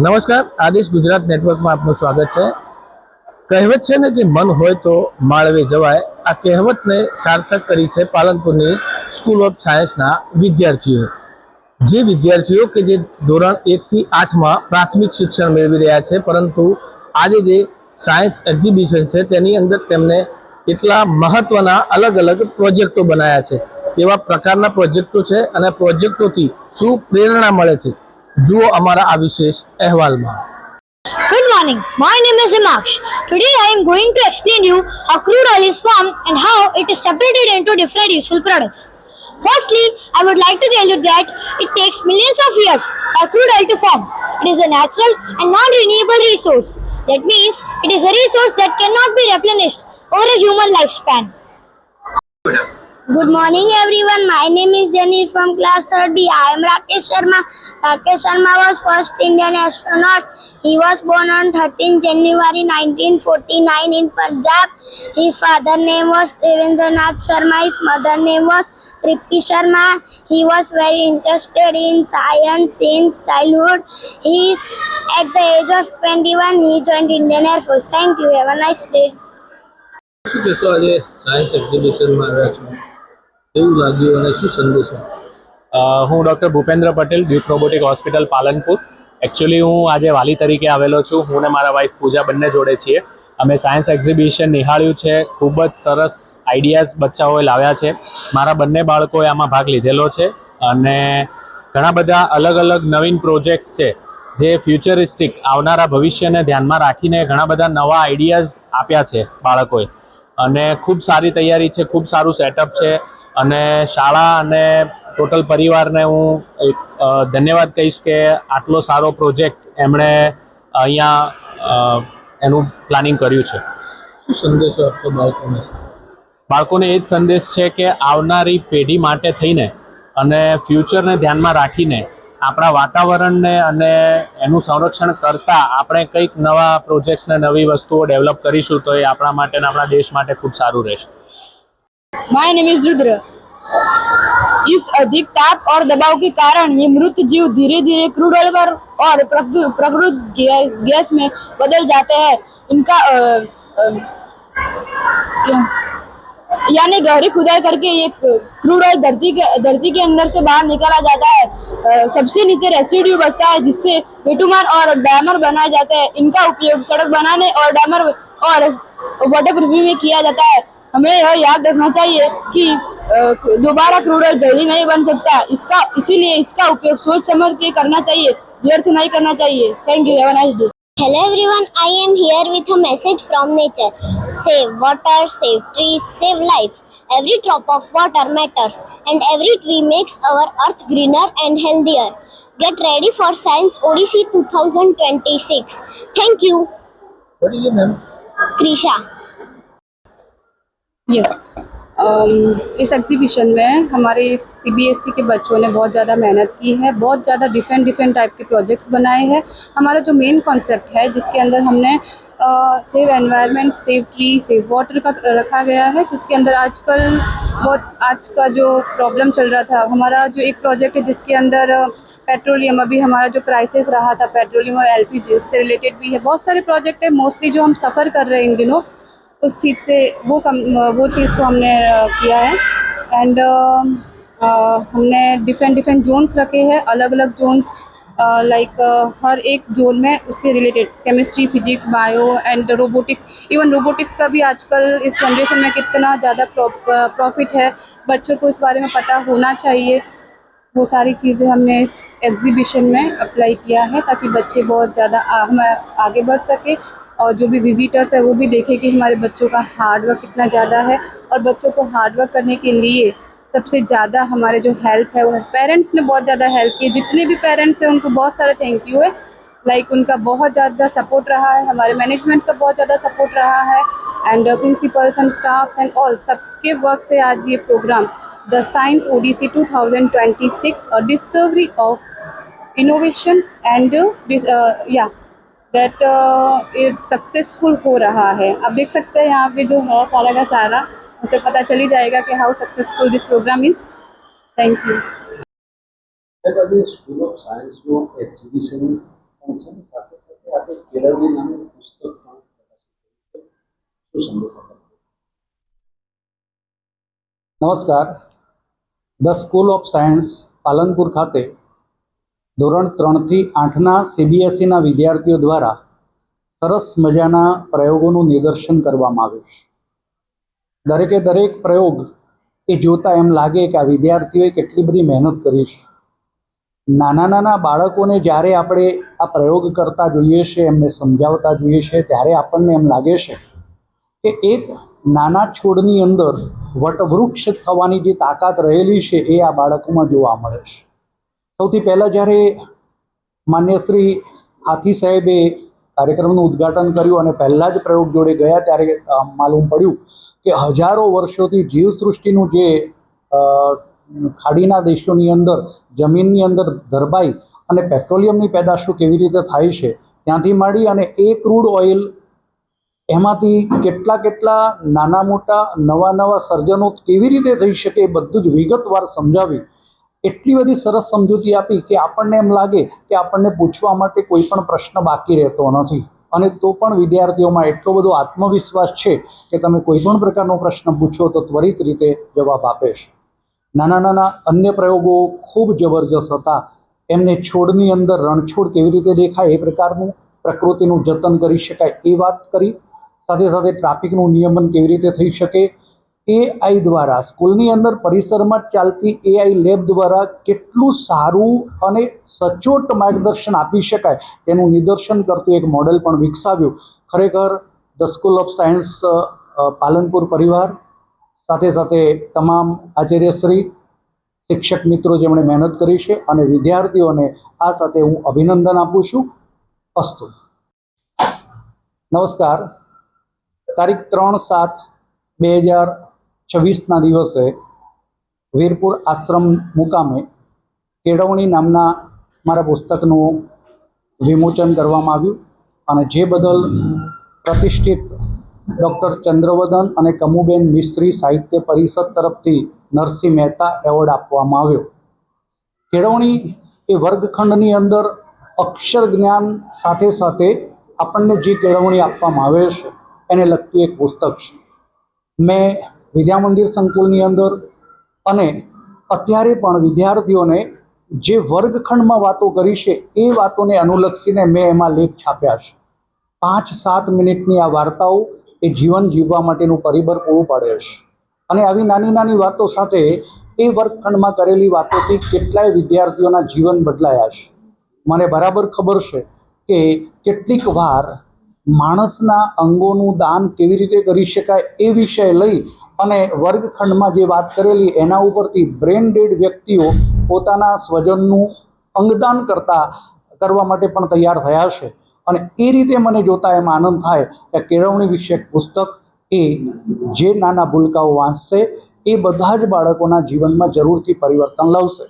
નમસ્કાર, આદેશ ગુજરાત નેટવર્કમાં આપનું સ્વાગત છે। કહેવત છે ને કે મન હોય તો માળવે જવાય। આ કહેવતને સાર્થક કરી છે પાલનપુરની સ્કૂલ ઓફ સાયન્સના વિદ્યાર્થીઓ। જે વિદ્યાર્થીઓ કે જે ધોરણ 1 થી 8 માં પ્રાથમિક શિક્ષણ મેળવી રહ્યા છે, પરંતુ આજે જે સાયન્સ એક્ઝિબિશન છે તેની અંદર તેમને એટલા મહત્વના અલગ અલગ પ્રોજેક્ટો બનાવ્યા છે। કેવા પ્રકારના પ્રોજેક્ટો છે અને પ્રોજેક્ટોથી શું પ્રેરણા મળે છે, જુઓ અમારા આ વિશેષ અહેવાલમાં। Good morning. My name is Himaksh. Today I am going to explain you how crude oil is formed and how it is separated into different useful products. Firstly, I would like to tell you that it takes millions of years for crude oil to form. It is a natural and non-renewable resource. That means it is a resource that cannot be replenished over a human lifespan. Good morning everyone. My name is Jenny from class 3rd B. I am Rakesh Sharma. Rakesh Sharma was first Indian astronaut. He was born on 13 January 1949 in Punjab. His father name was Devendranath Sharma. His mother name was Tripti Sharma. He was very interested in science since childhood. At the age of 21 he joined Indian Air Force. Thank you. Have a nice day. શું કહેશો, આજે science એક્ઝિબિશનમાં આવ્યા છો, કેવું લાગ્યું અને શું સંદેશો? હું doctor Bhupendra Patel, Duke robotic hospital Palanpur. Actually હું આજે વાલી તરીકે આવેલો છું। હું ને મારા વાઈફ પૂજા બંને જોડે છીએ। અમે સાયન્સ એક્ઝિબિશન નિહાળ્યું છે। ખૂબ જ સરસ આઈડિયાઝ બચ્ચાઓએ લાવ્યા છે। મારા બંને બાળકોએ આમાં ભાગ લીધેલો છે અને ઘણા બધા અલગ અલગ નવીન પ્રોજેક્ટ્સ છે જે ફ્યુચરિસ્ટિક આવનારા ભવિષ્યને ધ્યાનમાં રાખીને ઘણા બધા નવા આઈડિયાઝ આપ્યા છે બાળકોએ અને ખૂબ સારી તૈયારી છે, ખૂબ સારું સેટઅપ છે અને શાળા અને ટોટલ પરિવારને હું એક ધન્યવાદ કહીશ કે આટલો સારો પ્રોજેક્ટ એમણે અહીંયા એનું પ્લાનિંગ કર્યું છે। શું સંદેશો આપશો બાળકોને? બાળકોને એ જ સંદેશ છે કે આવનારી પેઢી માટે થઈને અને ફ્યુચરને ધ્યાનમાં રાખીને આપણા વાતાવરણને અને એનું સંરક્ષણ કરતાં આપણે કંઈક નવા પ્રોજેક્ટ્સને નવી વસ્તુઓ ડેવલપ કરીશું તો એ આપણા માટે અને આપણા દેશ માટે ખૂબ સારું રહેશે। My name is Rudra. इस अधिक ताप और दबाव के कारण ये मृत जीव धीरे धीरे क्रूड ऑयल पर और प्रकृत गैस में बदल जाते हैं। इनका यानी गहरी खुदाई करके ये क्रूड ऑयल धरती के अंदर से बाहर निकाला जाता है। सबसे नीचे रेसिड्यू बचता है जिससे बिटुमन और डामर बनाए जाते हैं। इनका उपयोग सड़क बनाने और डामर और वाटर प्रूफिंग में किया जाता है। हमें यह याद रखना चाहिए कि दोबारा क्रूड ऑयल जल्दी नहीं बन सकता, इसीलिए इसका उपयोग सोच समझ के करना चाहिए, व्यर्थ नहीं करना चाहिए। Thank you. Have a nice day. Hello everyone, I am here with a message from nature. Save water, save trees, save life. Every drop of water matters and every tree makes our earth greener and healthier. Get ready for Science Odyssey 2026. Thank you. What is your name? Krisha. Yes इस exhibition में हमारे CBSE के बच्चों ने बहुत ज़्यादा मेहनत की है। बहुत ज़्यादा डिफरेंट टाइप के प्रोजेक्ट्स बनाए हैं। हमारा जो मेन कॉन्सेप्ट है जिसके अंदर हमने save environment, save tree, save water का रखा गया है, जिसके अंदर आज का जो प्रॉब्लम चल रहा था, हमारा जो एक प्रोजेक्ट है जिसके अंदर पेट्रोलियम, अभी हमारा जो क्राइसिस रहा था पेट्रोलियम और LPG, उससे रिलेटेड भी है। बहुत सारे प्रोजेक्ट है, मोस्टली जो हम सफ़र कर रहे हैं इन दिनों उस चीज़ से वो चीज़ को हमने किया है। एंड हमने डिफरेंट जोन्स रखे हैं, अलग अलग जोन्स लाइक हर एक जोन में उससे related chemistry, physics, bio and robotics. Even robotics का भी आजकल इस जनरेशन में कितना ज़्यादा प्रॉफिट है, बच्चों को इस बारे में पता होना चाहिए। वो सारी चीज़ें हमने इस एग्जीबिशन में अप्लाई किया है ताकि बच्चे बहुत ज़्यादा हम आगे बढ़ सके और जो भी विजिटर्स है वो भी देखें कि हमारे बच्चों का हार्डवर्क कितना ज़्यादा है। और बच्चों को हार्डवर्क करने के लिए सबसे ज़्यादा हमारे जो हेल्प है वो पेरेंट्स ने बहुत ज़्यादा हेल्प की। जितने भी पेरेंट्स हैं उनको बहुत सारा थैंक यू है। लाइक उनका बहुत ज़्यादा सपोर्ट रहा है, हमारे मैनेजमेंट का बहुत ज़्यादा सपोर्ट रहा है and principals and staffs and all सबके वर्क से आज ये programme the science odyssey 2026 a discovery of innovation and that successful हो रहा है। आप देख सकते हैं यहाँ पे जो है सारा का सारा, उसे पता चली जाएगा कि how successful this programme is. Thank you. School of science में एग्जीबिशन કેળવણી નામનું પુસ્તક પણ પ્રકાશિત થયું છે. શું સંદેશ આપો? નમસ્કાર. The school of science Palanpur ખાતે ધોરણ 3 થી 8ના CBSEના વિદ્યાર્થીઓ દ્વારા સરસ મજાના પ્રયોગોનું નિદર્શન કરવામાં આવ્યું છે. દરેકે દરેક પ્રયોગ એ જોતાં એમ લાગે કે આ વિદ્યાર્થીઓએ કેટલી બધી મહેનત કરી છે. નાના નાના બાળકોને જ્યારે આપણે આ પ્રયોગ કરતા જોઈએ છે, એમને સમજાવતા જોઈએ છે, ત્યારે આપણને એમ લાગે છે કે એક નાના છોડની અંદર વટવૃક્ષ થવાની જે તાકાત રહેલી છે એ આ બાળકોમાં જોવા મળે છે. સૌથી પહેલાં જ્યારે માન્ય શ્રી હાથી સાહેબે કાર્યક્રમનું ઉદ્ઘાટન કર્યું અને પહેલાં જ પ્રયોગ જોડે ગયા ત્યારે માલુમ પડ્યું કે હજારો વર્ષોથી જીવસૃષ્ટિનું જે ખાડીના દેશોની અંદર જમીનની અંદર ધરબાઈ અને પેટ્રોલિયમની પેદાશો કેવી રીતે થાય છે ત્યાંથી માંડી અને એ ક્રૂડ ઓઇલ એમાંથી કેટલા નાના મોટા નવા સર્જનો કેવી રીતે થઈ શકે એ બધું જ વિગતવાર સમજાવી એટલી બધી સરસ સમજૂતી આપી કે આપણને એમ લાગે કે આપણને પૂછવા માટે કોઈ પણ પ્રશ્ન બાકી રહેતો નથી. અને તો પણ વિદ્યાર્થીઓમાં એટલો બધો આત્મવિશ્વાસ છે કે તમે કોઈ પણ પ્રકારનો પ્રશ્ન પૂછો તો ત્વરિત રીતે જવાબ આપે છે. નાના અન્ય પ્રયોગો ખૂબ જબરજસ્ત હતા. એમને છોડની અંદર રણછોડ કેવી રીતે દેખાય એ પ્રકારનું પ્રકૃતિનું જતન કરી શકાય એ વાત કરી. સાથે સાથે ટ્રાફિકનું નિયમન કેવી રીતે થઈ શકે, AI દ્વારા સ્કૂલની અંદર પરિસરમાં ચાલતી AI લેબ દ્વારા કેટલું સારું અને સચોટ માર્ગદર્શન આપી શકાય તેનું નિદર્શન કરતું એક મોડેલ પણ વિકસાવ્યું. ખરેખર the school of science Palanpur પરિવાર સાથે સાથે તમામ આચાર્યશ્રી, શિક્ષક મિત્રો જેમણે મહેનત કરી છે અને વિદ્યાર્થીઓને આ સાથે હું અભિનંદન આપું છું. અસ્તુ. નમસ્કાર. તારીખ 3/7/2026ના દિવસે વીરપુર આશ્રમ મુકામે કેળવણી નામના મારા પુસ્તકનું વિમોચન કરવામાં આવ્યું અને જે બદલ પ્રતિષ્ઠિત ડૉક્ટર ચંદ્રવદન અને કમુબેન મિસ્ત્રી સાહિત્ય પરિષદ તરફથી નરસિંહ મહેતા એવોર્ડ આપવામાં આવ્યો. કેળવણી એ વર્ગખંડની અંદર અક્ષર જ્ઞાન સાથે સાથે આપણને જે કેળવણી આપવામાં આવે છે એને લગતું એક પુસ્તક છે. મેં વિદ્યામંદિર સંકુલની અંદર અને અત્યારે પણ વિદ્યાર્થીઓને જે વર્ગખંડમાં વાતો કરી છે એ વાતોને અનુલક્ષીને મેં એમાં લેખ છાપ્યા છે. 5-7 મિનિટની આ વાર્તાઓ એ જીવન જીવવા માટેનું પરિબળ પૂરું પાડે છે અને આવી નાની વાતો સાથે એ વર્ગખંડમાં કરેલી વાતોથી કેટલાય વિદ્યાર્થીઓના જીવન બદલાયા છે. મને બરાબર ખબર છે કે કેટલીક વાર માણસના અંગોનું દાન કેવી રીતે કરી શકાય એ વિષય લઈ અને વર્ગખંડમાં જે વાત કરેલી એના ઉપરથી બ્રેન ડેડ વ્યક્તિઓ પોતાના સ્વજનનું અંગદાન કરવા માટે પણ તૈયાર થયા છે. અને એ રીતે મને જોતા એમ આનંદ થાય કે કેળવણી વિષયક પુસ્તક એ જે નાના ભૂલકાઓ વાંચશે એ બધા જ બાળકોના જીવનમાં જરૂરથી પરિવર્તન લાવશે.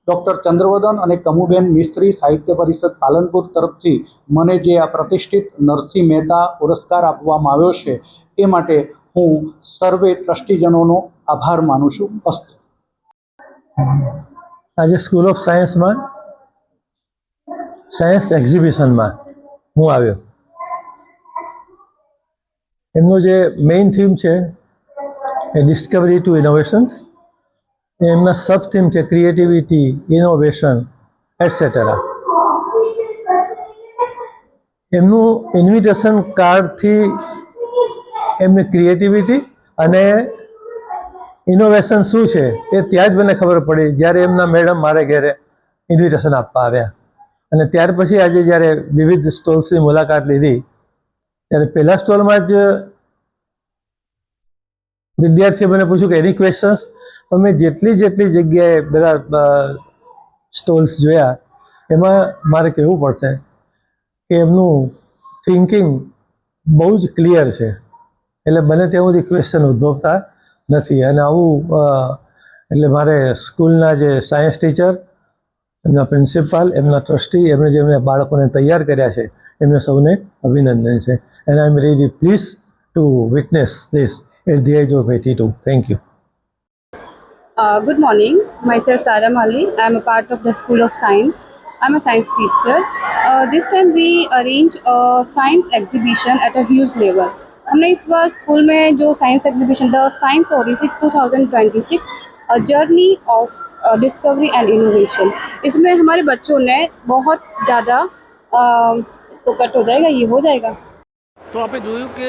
ડૉક્ટર ચંદ્રવદન અને કમુબેન મિસ્ત્રી સાહિત્ય પરિષદ પાલનપુર તરફથી મને જે આ પ્રતિષ્ઠિત નરસિંહ મહેતા પુરસ્કાર આપવામાં આવ્યો છે એ માટે હું સર્વે ટ્રસ્ટીજનોનો આભાર માનું છું. અસ્તુ. આજે સ્કૂલ ઓફ સાયન્સમાં સાયન્સ એક્ઝિબિશનમાં હું આવ્યો. એમનો જે મેઇન થીમ છે એ ડિસ્કવરી ટુ ઇનોવેશન્સ. એમના સબ થીમ છે ક્રિએટિવિટી, ઇનોવેશન એટસેટરા. એમનું ઇન્વિટેશન કાર્ડથી એમની ક્રિએટિવિટી અને ઇનોવેશન શું છે એ ત્યાં જ મને ખબર પડી જ્યારે એમના મેડમ મારે ઘરે ઇન્વિટેશન આપવા આવ્યા. અને ત્યાર પછી આજે જ્યારે વિવિધ સ્ટોલ્સની મુલાકાત લીધી ત્યારે પહેલા સ્ટોલમાં જ વિદ્યાર્થીએ મને પૂછ્યું કે એની ક્વેશ્ચન્સ. પણ મેં જેટલી જગ્યાએ બધા સ્ટોલ્સ જોયા એમાં મારે કહેવું પડશે કે એમનું થિંકિંગ બહુ જ ક્લિયર છે. એટલે બને ત્યાં સુધી ક્વેશ્ચન ઉદ્ભવતા નથી. અને આવું એટલે મારે સ્કૂલના જે સાયન્સ ટીચર, એમના પ્રિન્સિપાલ, એમના ટ્રસ્ટી, જેમને બાળકોને તૈયાર કર્યા છે એમને સૌને અભિનંદન છે. And I am really please to witness this at the age of 82. Thank you. Good morning. Myself Tara Mali. I am a part of the School of Science. I am a science teacher. This time we arrange science exhibition at a huge level. हमने इस बार school में जो science exhibition the science odyssey 2026 journey of discovery and innovation, इसमें हमारे बच्चों ने बहुत ज़्यादा इसको कट हो जाएगा, ये हो जाएगा। તો આપણે જોયું કે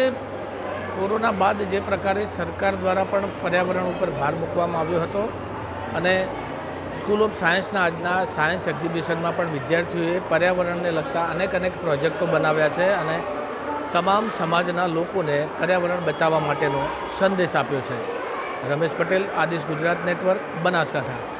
કોરોના બાદ જે પ્રકારે સરકાર દ્વારા પણ પર્યાવરણ ઉપર ભાર મૂકવામાં આવ્યો હતો અને સ્કૂલ ઓફ સાયન્સના આજના સાયન્સ એક્ઝિબિશનમાં પણ વિદ્યાર્થીઓએ પર્યાવરણને લગતા અનેક પ્રોજેક્ટો બનાવ્યા છે અને તમામ સમાજના લોકોને પર્યાવરણ બચાવવા માટેનો સંદેશ આપ્યો છે. રમેશ પટેલ, આદિશ ગુજરાત નેટવર્ક, બનાસકાંઠા.